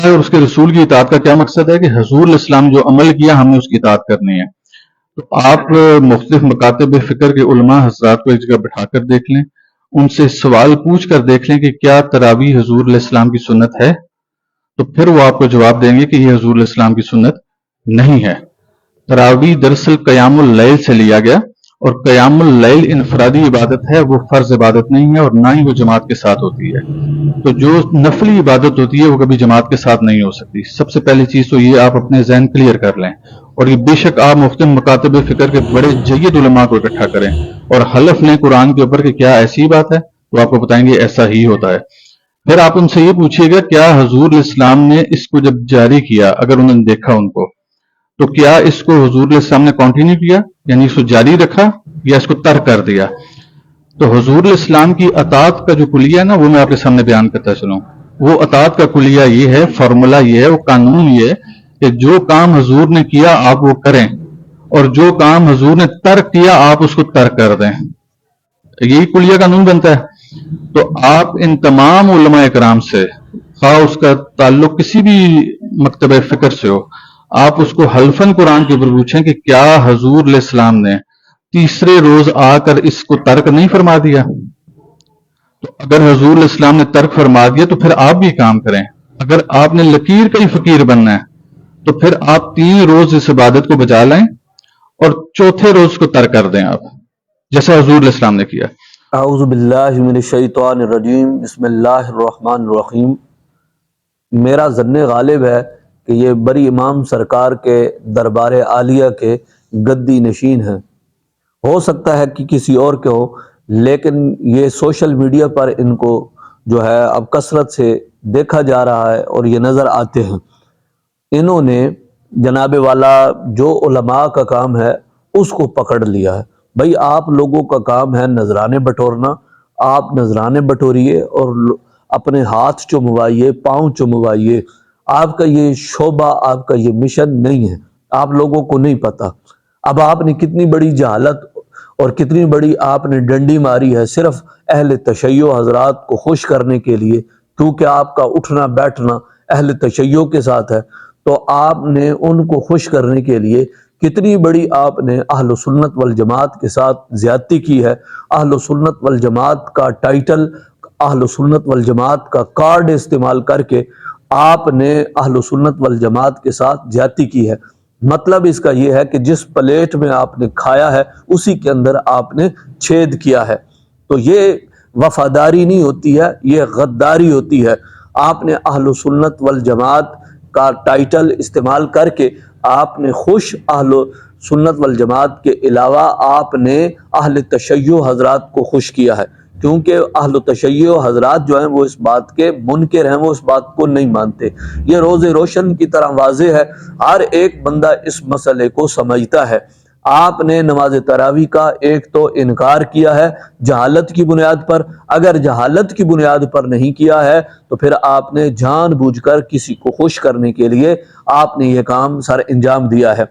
اور اس کے رسول کی اطاعت کا کیا مقصد ہے کہ حضور علیہ السلام جو عمل کیا ہم نے اس کی اطاعت کرنی ہے۔ تو آپ مختلف مکاتب فکر کے علماء حضرات کو ایک جگہ بٹھا کر دیکھ لیں، ان سے سوال پوچھ کر دیکھ لیں کہ کیا تراویح حضور علیہ السلام کی سنت ہے، تو پھر وہ آپ کو جواب دیں گے کہ یہ حضور علیہ السلام کی سنت نہیں ہے۔ تراویح دراصل قیام اللیل سے لیا گیا، اور قیام اللیل انفرادی عبادت ہے، وہ فرض عبادت نہیں ہے، اور نہ ہی وہ جماعت کے ساتھ ہوتی ہے۔ تو جو نفلی عبادت ہوتی ہے وہ کبھی جماعت کے ساتھ نہیں ہو سکتی۔ سب سے پہلی چیز تو یہ آپ اپنے ذہن کلیئر کر لیں، اور یہ بے شک آپ مختلف مکاتب فکر کے بڑے جید علماء کو اکٹھا کریں اور حلف لیں قرآن کے اوپر کہ کیا ایسی بات ہے، تو آپ کو بتائیں گے ایسا ہی ہوتا ہے۔ پھر آپ ان سے یہ پوچھیے گا کیا حضور علیہ السلام نے اس کو جب جاری کیا، اگر انہوں نے دیکھا ان کو، تو کیا اس کو حضور علیہ السلام نے کنٹینیو کیا، یعنی اس کو جاری رکھا، یا اس کو ترک کر دیا؟ تو حضور علیہ السلام کی اطاعت کا جو کلیہ ہے نا، وہ میں آپ کے سامنے بیان کرتا چلوں۔ وہ اطاعت کا کلیہ یہ ہے، فارمولا یہ ہے، وہ قانون یہ ہے کہ جو کام حضور نے کیا آپ وہ کریں، اور جو کام حضور نے ترک کیا آپ اس کو ترک کر دیں۔ یہی کلیہ قانون بنتا ہے۔ تو آپ ان تمام علماء اکرام سے، خواہ اس کا تعلق کسی بھی مکتبہ فکر سے ہو، آپ اس کو حلفاً قرآن کے اوپر پوچھیں کہ کیا حضور علیہ السلام نے تیسرے روز آ کر اس کو ترک نہیں فرما دیا؟ تو اگر حضور علیہ السلام نے ترک فرما دیا تو پھر آپ بھی کام کریں۔ اگر آپ نے لکیر کا ہی فقیر بننا ہے تو پھر آپ 3 روز اس عبادت کو بجا لائیں اور چوتھے روز کو ترک کر دیں، آپ جیسا حضور علیہ السلام نے کیا۔ اعوذ باللہ من الشیطان الرجیم، بسم اللہ الرحمن الرحیم۔ میرا ظن غالب ہے کہ یہ بری امام سرکار کے دربار عالیہ کے گدی نشین ہیں۔ ہو سکتا ہے کہ کسی اور کے ہو، لیکن یہ سوشل میڈیا پر ان کو جو ہے اب کثرت سے دیکھا جا رہا ہے اور یہ نظر آتے ہیں۔ انہوں نے جناب والا جو علماء کا کام ہے اس کو پکڑ لیا ہے۔ بھائی آپ لوگوں کا کام ہے نذرانے بٹورنا، آپ نذرانے بٹوریے اور اپنے ہاتھ چموائیے، پاؤں چموائیے۔ آپ کا یہ شعبہ، آپ کا یہ مشن نہیں ہے، آپ لوگوں کو نہیں پتہ۔ اب آپ نے کتنی بڑی جہالت اور کتنی بڑی آپ نے ڈنڈی ماری ہے صرف اہل تشیع حضرات کو خوش کرنے کے لیے، کیونکہ آپ کا اٹھنا بیٹھنا اہل تشیع کے ساتھ ہے، تو آپ نے ان کو خوش کرنے کے لیے کتنی بڑی آپ نے اہل سنت والجماعت کے ساتھ زیادتی کی ہے۔ اہل سنت والجماعت کا ٹائٹل، اہل سنت والجماعت کا کارڈ استعمال کر کے آپ نے اہل سنت والجماعت کے ساتھ زیادتی کی ہے۔ مطلب اس کا یہ ہے کہ جس پلیٹ میں آپ نے کھایا ہے اسی کے اندر آپ نے چھید کیا ہے۔ تو یہ وفاداری نہیں ہوتی ہے، یہ غداری ہوتی ہے۔ آپ نے اہل سنت والجماعت کا ٹائٹل استعمال کر کے آپ نے خوش اہل سنت والجماعت کے علاوہ آپ نے اہل تشیع حضرات کو خوش کیا ہے، کیونکہ اہل تشیع حضرات جو ہیں وہ اس بات کے منکر ہیں، وہ اس بات کو نہیں مانتے۔ یہ روز روشن کی طرح واضح ہے، ہر ایک بندہ اس مسئلے کو سمجھتا ہے۔ آپ نے نماز تراویح کا ایک تو انکار کیا ہے جہالت کی بنیاد پر۔ اگر جہالت کی بنیاد پر نہیں کیا ہے تو پھر آپ نے جان بوجھ کر کسی کو خوش کرنے کے لیے آپ نے یہ کام سر انجام دیا ہے۔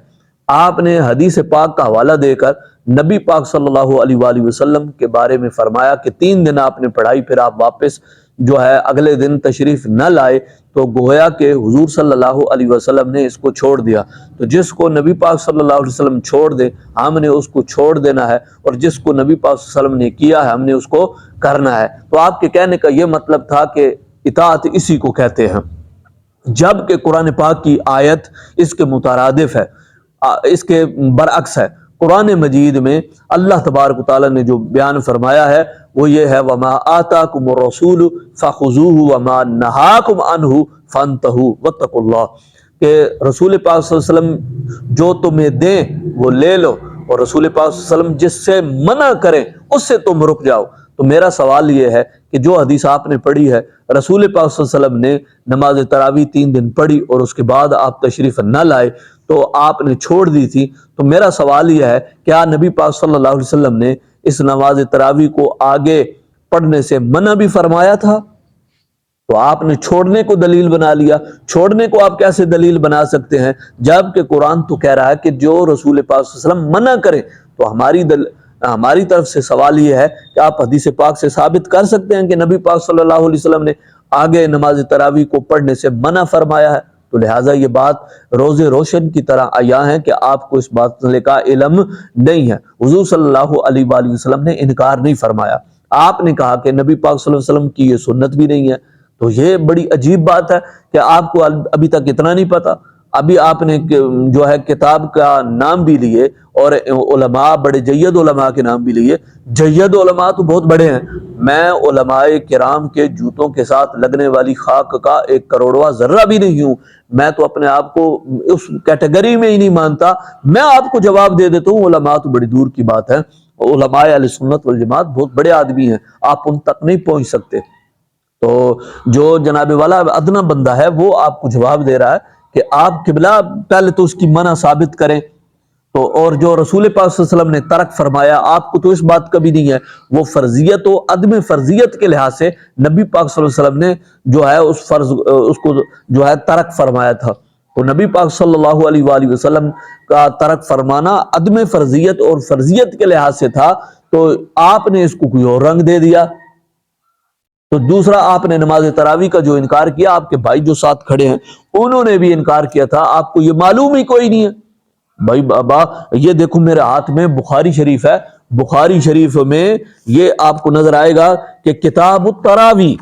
آپ نے حدیث پاک کا حوالہ دے کر نبی پاک صلی اللہ علیہ وآلہ وسلم کے بارے میں فرمایا کہ 3 دن آپ نے پڑھائی، پھر آپ واپس جو ہے اگلے دن تشریف نہ لائے، تو گویا کہ حضور صلی اللہ علیہ وسلم نے اس کو چھوڑ دیا۔ تو جس کو نبی پاک صلی اللہ علیہ وسلم چھوڑ دے ہم نے اس کو چھوڑ دینا ہے، اور جس کو نبی پاک صلی اللہ علیہ وسلم نے کیا ہے ہم نے اس کو کرنا ہے۔ تو آپ کے کہنے کا یہ مطلب تھا کہ اطاعت اسی کو کہتے ہیں، جبکہ قرآن پاک کی آیت اس کے مترادف ہے، اس کے برعکس ہے۔ قرآن مجید میں اللہ تبارک و تعالیٰ نے جو بیان فرمایا ہے وہ یہ ہے وَمَا آتَاكُمُ الرَّسُولُ فَخُذُوهُ وَمَا نَهَاكُمْ عَنْهُ فَانْتَهُوا وَاتَّقُوا اللَّهَ، کہ رسول پاک صلی اللہ علیہ وسلم جو تمہیں دیں وہ لے لو، اور رسول پاک صلی اللہ علیہ وسلم جس سے منع کریں اس سے تم رک جاؤ۔ تو میرا سوال یہ ہے کہ جو حدیث آپ نے پڑھی ہے، رسول پاک صلی اللہ علیہ وسلم نے نماز تراویح 3 دن پڑھی اور اس کے بعد آپ تشریف نہ لائے تو آپ نے چھوڑ دی تھی، تو میرا سوال یہ ہے کیا نبی پاک صلی اللہ علیہ وسلم نے اس نماز تراویح کو آگے پڑھنے سے منع بھی فرمایا تھا؟ تو آپ نے چھوڑنے کو دلیل بنا لیا۔ چھوڑنے کو آپ کیسے دلیل بنا سکتے ہیں جبکہ قرآن تو کہہ رہا ہے کہ جو رسول پاک صلی اللہ علیہ وسلم منع کریں؟ تو ہماری طرف سے سوال یہ ہے کہ آپ حدیث پاک سے ثابت کر سکتے ہیں کہ نبی پاک صلی اللہ علیہ وسلم نے آگے نماز تراویح کو پڑھنے سے منع فرمایا ہے، تو لہٰذا یہ بات روز روشن کی طرح عیاں ہے کہ آپ کو اس مسئلے کا علم نہیں ہے۔ حضور صلی اللہ علیہ وآلہ وسلم نے انکار نہیں فرمایا، آپ نے کہا کہ نبی پاک صلی اللہ علیہ وسلم کی یہ سنت بھی نہیں ہے۔ تو یہ بڑی عجیب بات ہے کہ آپ کو ابھی تک اتنا نہیں پتا۔ ابھی آپ نے جو ہے کتاب کا نام بھی لیے اور علماء، بڑے جید علماء کے نام بھی لیے۔ جید علماء تو بہت بڑے ہیں، میں علماء کرام کے جوتوں کے ساتھ لگنے والی خاک کا 1 کروڑواں ذرہ بھی نہیں ہوں، میں تو اپنے آپ کو اس کیٹیگری میں ہی نہیں مانتا۔ میں آپ کو جواب دے دیتا ہوں، علماء تو بڑی دور کی بات ہے، علماء اہل سنت والجماعت بہت بڑے آدمی ہیں، آپ ان تک نہیں پہنچ سکتے۔ تو جو جناب والا ادنا بندہ ہے وہ آپ کو جواب دے رہا ہے کہ آپ قبلہ پہلے تو اس کی منع ثابت کریں، تو اور جو رسول پاک صلی اللہ علیہ وسلم نے ترک فرمایا، آپ کو تو اس بات کا بھی نہیں ہے، وہ فرضیت و عدم فرضیت کے لحاظ سے نبی پاک صلی اللہ علیہ وسلم نے جو ہے اس فرض اس کو جو ہے ترک فرمایا تھا۔ تو نبی پاک صلی اللہ علیہ وآلہ وسلم کا ترک فرمانا عدم فرضیت اور فرضیت کے لحاظ سے تھا، تو آپ نے اس کو کوئی اور رنگ دے دیا۔ تو دوسرا، آپ نے نماز تراویح کا جو انکار کیا، آپ کے بھائی جو ساتھ کھڑے ہیں انہوں نے بھی انکار کیا تھا، آپ کو یہ معلوم ہی کوئی نہیں ہے۔ بھائی بابا، یہ دیکھو میرے ہاتھ میں بخاری شریف ہے، بخاری شریف میں یہ آپ کو نظر آئے گا کہ کتاب التراویح،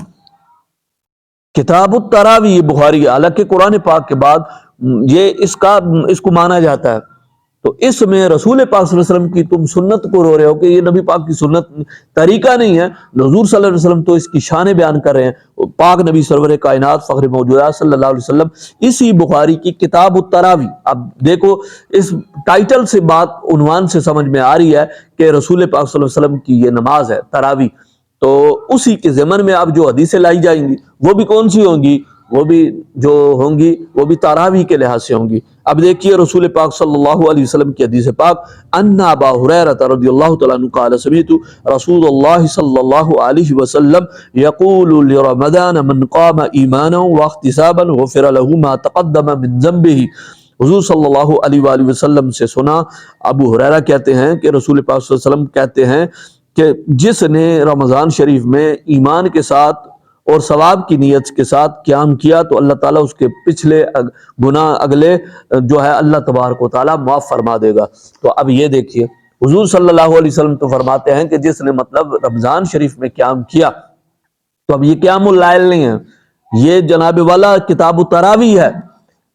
کتاب التراویح یہ بخاری، حالانکہ قرآن پاک کے بعد یہ اس کو مانا جاتا ہے، تو اس میں رسول پاک صلی اللہ علیہ وسلم کی تم سنت کو رو رہے ہو کہ یہ نبی پاک کی سنت طریقہ نہیں ہے۔ حضور صلی اللہ علیہ وسلم تو اس کی شان بیان کر رہے ہیں، پاک نبی سرور کائنات فخر موجودات صلی اللہ علیہ وسلم اسی بخاری کی کتاب التراویح، اب دیکھو اس ٹائٹل سے بات، عنوان سے سمجھ میں آ رہی ہے کہ رسول پاک صلی اللہ علیہ وسلم کی یہ نماز ہے تراویح، تو اسی کے ضمن میں اب جو حدیثیں لائی جائیں گی وہ بھی کون سی ہوں گی؟ وہ بھی جو ہوں گی وہ بھی تراویح کے لحاظ سے ہوں گی۔ اب دیکھیے رسول پاک صلی اللہ علیہ وسلم کی حدیث پاک، ان ابا ہریرہ رضی اللہ تعالیٰ عنہ قال سمعت رسول اللہ صلی اللہ علیہ وسلم یقول لرمضان من قام ایمانا واحتسابا غفر له ما تقدم من ذنبه۔ حضور صلی اللہ علیہ وآلہ وسلم سے سنا، ابو ہریرہ کہتے ہیں کہ رسول پاک صلی اللہ علیہ وسلم کہتے ہیں کہ جس نے رمضان شریف میں ایمان کے ساتھ اور ثواب کی نیت کے ساتھ قیام کیا تو اللہ تعالیٰ اس کے پچھلے گناہ اگلے جو ہے اللہ تبارک و تعالیٰ معاف فرما دے گا۔ تو اب یہ دیکھیے حضور صلی اللہ علیہ وسلم تو فرماتے ہیں کہ جس نے مطلب رمضان شریف میں قیام کیا، تو اب یہ قیام اللیل نہیں ہے، یہ جناب والا کتاب التراویح ہے،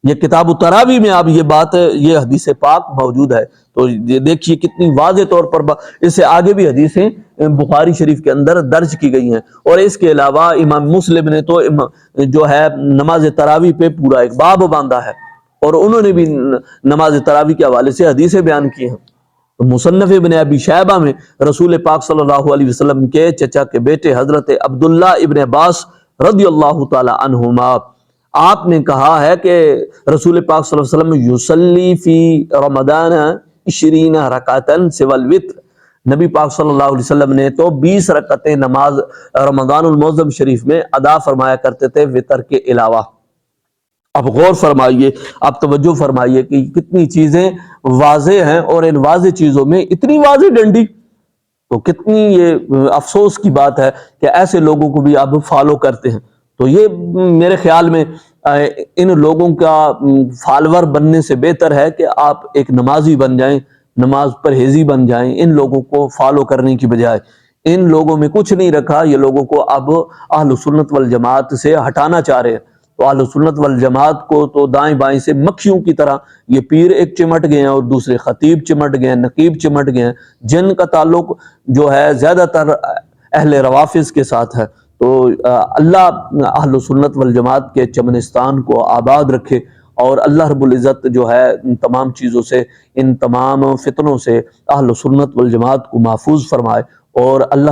یہ کتاب التراویح میں اب یہ بات، یہ حدیث پاک موجود ہے۔ تو یہ دیکھیے کتنی واضح طور پر اس سے آگے بھی حدیثیں بخاری شریف کے اندر درج کی گئی ہیں، اور اس کے علاوہ امام مسلم نے تو جو ہے نماز تراویح پہ پورا ایک باب باندھا ہے، اور انہوں نے بھی نماز تراویح کے حوالے سے حدیثیں بیان کی ہیں۔ تو مصنف ابن ابی شیبہ میں رسول پاک صلی اللہ علیہ وسلم کے چچا کے بیٹے حضرت عبداللہ ابن عباس رضی اللہ تعالی عنہما، آپ نے کہا ہے کہ رسول پاک صلی اللہ علیہ وسلم یصلی فی رمضان 20 رکعتاً سوى الوتر، نبی پاک صلی اللہ علیہ وسلم نے تو 20 رکعتیں نماز رمضان المعظم شریف میں ادا فرمایا کرتے تھے وتر کے علاوہ۔ اب غور فرمائیے، اب توجہ فرمائیے کہ کتنی چیزیں واضح ہیں، اور ان واضح چیزوں میں اتنی واضح ڈنڈی، تو کتنی یہ افسوس کی بات ہے کہ ایسے لوگوں کو بھی اب فالو کرتے ہیں۔ تو یہ میرے خیال میں ان لوگوں کا فالور بننے سے بہتر ہے کہ آپ ایک نمازی بن جائیں، نماز پرہیزی بن جائیں، ان لوگوں کو فالو کرنے کی بجائے۔ ان لوگوں میں کچھ نہیں رکھا، یہ لوگوں کو اب اہل سنت والجماعت سے ہٹانا چاہ رہے ہیں۔ تو اہل سنت والجماعت کو تو دائیں بائیں سے مکھیوں کی طرح یہ پیر ایک چمٹ گئے ہیں، اور دوسرے خطیب چمٹ گئے ہیں، نقیب چمٹ گئے ہیں، جن کا تعلق جو ہے زیادہ تر اہل روافظ کے ساتھ ہے۔ تو اللہ اہل سنت والجماعت کے چمنستان کو آباد رکھے، اور اللہ رب العزت جو ہے ان تمام چیزوں سے، ان تمام فتنوں سے اہل سنت والجماعت کو محفوظ فرمائے، اور اللہ